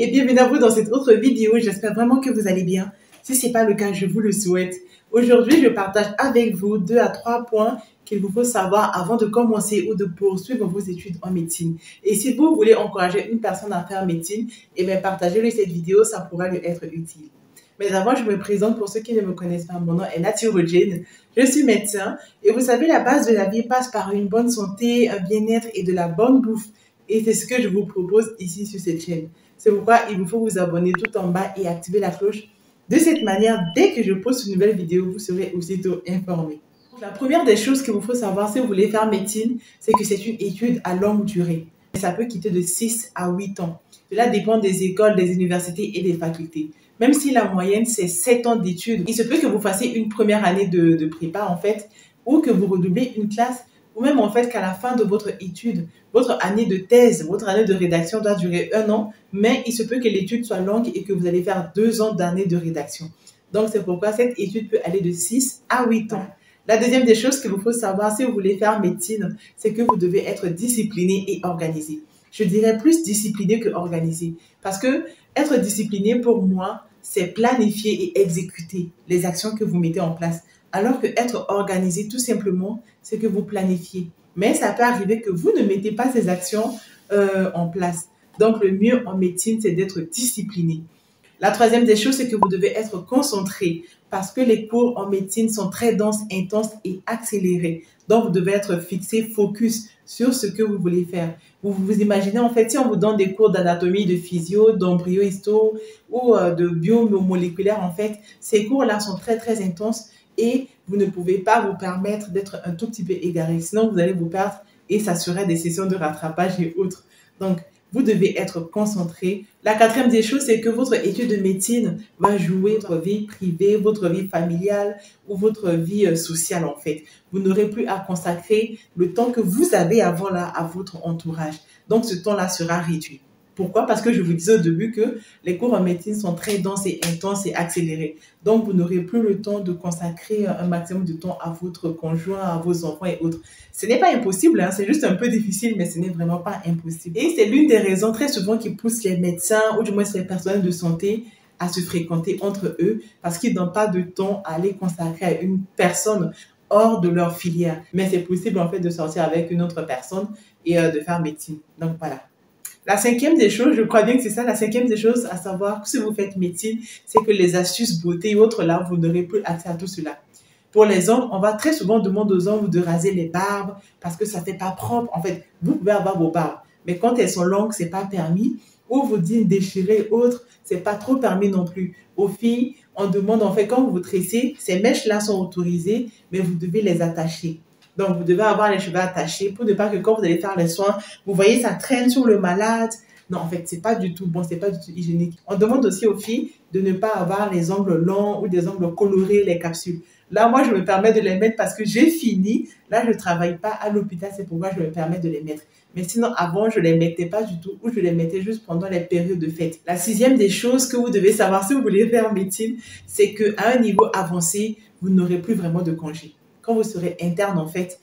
et bienvenue à vous dans cette autre vidéo. J'espère vraiment que vous allez bien. Si ce n'est pas le cas, je vous le souhaite. Aujourd'hui, je partage avec vous 2 à 3 points qu'il vous faut savoir avant de commencer ou de poursuivre vos études en médecine. Et si vous voulez encourager une personne à faire médecine, eh bien, partagez-lui cette vidéo, ça pourra lui être utile. Mais avant, je me présente pour ceux qui ne me connaissent pas. Mon nom est Naturogène. Je suis médecin et vous savez, la base de la vie passe par une bonne santé, un bien-être et de la bonne bouffe. Et c'est ce que je vous propose ici sur cette chaîne. C'est pourquoi il vous faut vous abonner tout en bas et activer la cloche. De cette manière, dès que je poste une nouvelle vidéo, vous serez aussitôt informé. La première des choses qu'il vous faut savoir si vous voulez faire médecine, c'est que c'est une étude à longue durée. Ça peut quitter de 6 à 8 ans. Cela dépend des écoles, des universités et des facultés. Même si la moyenne, c'est 7 ans d'études, il se peut que vous fassiez une première année de prépa, en fait, ou que vous redoublez une classe, ou même, en fait, qu'à la fin de votre étude, votre année de thèse, votre année de rédaction doit durer 1 an, mais il se peut que l'étude soit longue et que vous allez faire 2 ans d'année de rédaction. Donc, c'est pourquoi cette étude peut aller de 6 à 8 ans. La deuxième des choses qu'il vous faut savoir si vous voulez faire médecine, c'est que vous devez être discipliné et organisé. Je dirais plus discipliné que organisé. Parce que être discipliné, pour moi, c'est planifier et exécuter les actions que vous mettez en place. Alors que être organisé, tout simplement, c'est que vous planifiez. Mais ça peut arriver que vous ne mettez pas ces actions en place. Donc, le mieux en médecine, c'est d'être discipliné. La troisième des choses, c'est que vous devez être concentré parce que les cours en médecine sont très denses, intenses et accélérés. Donc, vous devez être fixé, focus sur ce que vous voulez faire. Vous vous imaginez, en fait, si on vous donne des cours d'anatomie, de physio, d'embryo-histo ou de biomoléculaire, en fait, ces cours-là sont très, très intenses et vous ne pouvez pas vous permettre d'être un tout petit peu égaré. Sinon, vous allez vous perdre et ça serait des sessions de rattrapage et autres. Donc, vous devez être concentré. La quatrième des choses, c'est que votre étude de médecine va jouer votre vie privée, votre vie familiale ou votre vie sociale en fait. Vous n'aurez plus à consacrer le temps que vous avez avant là à votre entourage. Donc ce temps-là sera réduit. Pourquoi? Parce que je vous disais au début que les cours en médecine sont très denses et intenses et accélérés. Donc, vous n'aurez plus le temps de consacrer un maximum de temps à votre conjoint, à vos enfants et autres. Ce n'est pas impossible, hein, c'est juste un peu difficile, mais ce n'est vraiment pas impossible. Et c'est l'une des raisons très souvent qui pousse les médecins, ou du moins les personnels de santé, à se fréquenter entre eux, parce qu'ils n'ont pas de temps à les consacrer à une personne hors de leur filière. Mais c'est possible en fait de sortir avec une autre personne et de faire médecine. Donc, voilà. La cinquième des choses, je crois bien que c'est ça, la cinquième des choses à savoir si vous faites médecine, c'est que les astuces beauté et autres là, vous n'aurez plus accès à tout cela. Pour les hommes, on va très souvent demander aux hommes de raser les barbes parce que ça fait pas propre. En fait, vous pouvez avoir vos barbes, mais quand elles sont longues, c'est pas permis. Ou vos jeans déchirés et autres, c'est pas trop permis non plus. Aux filles, on demande en fait quand vous vous tressez, ces mèches-là sont autorisées, mais vous devez les attacher. Donc, vous devez avoir les cheveux attachés pour ne pas que quand vous allez faire les soins, vous voyez, ça traîne sur le malade. Non, en fait, c'est pas du tout bon, c'est pas du tout hygiénique. On demande aussi aux filles de ne pas avoir les ongles longs ou des ongles colorés, les capsules. Là, moi, je me permets de les mettre parce que j'ai fini. Là, je ne travaille pas à l'hôpital, c'est pourquoi je me permets de les mettre. Mais sinon, avant, je ne les mettais pas du tout ou je les mettais juste pendant les périodes de fête. La sixième des choses que vous devez savoir si vous voulez faire médecine, c'est qu'à un niveau avancé, vous n'aurez plus vraiment de congés. Quand vous serez interne, en fait,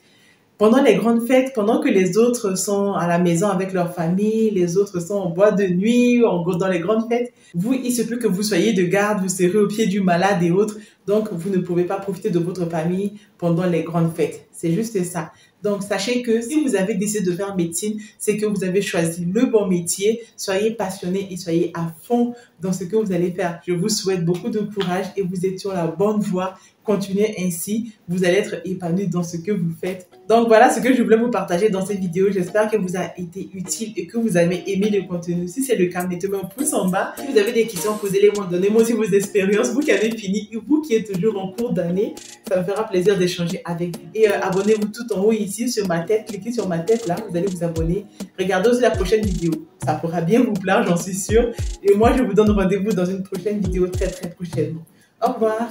pendant les grandes fêtes, pendant que les autres sont à la maison avec leur famille, les autres sont en boîte de nuit, dans les grandes fêtes, vous, il se peut que vous soyez de garde, vous serez au pied du malade et autres, donc vous ne pouvez pas profiter de votre famille pendant les grandes fêtes. C'est juste ça. Donc, sachez que si vous avez décidé de faire médecine, c'est que vous avez choisi le bon métier. Soyez passionné et soyez à fond dans ce que vous allez faire. Je vous souhaite beaucoup de courage et vous êtes sur la bonne voie. Continuez ainsi, vous allez être épanoui dans ce que vous faites. Donc voilà ce que je voulais vous partager dans cette vidéo. J'espère que vous a été utile et que vous avez aimé le contenu. Si c'est le cas, mettez-moi un pouce en bas. Si vous avez des questions, posez-les-moi. Donnez-moi aussi vos expériences. Vous qui avez fini et vous qui êtes toujours en cours d'année, ça me fera plaisir d'échanger avec vous. Et abonnez-vous tout en haut ici sur ma tête. Cliquez sur ma tête là, vous allez vous abonner. Regardez aussi la prochaine vidéo. Ça pourra bien vous plaire, j'en suis sûre. Et moi, je vous donne rendez-vous dans une prochaine vidéo très prochainement. Au revoir.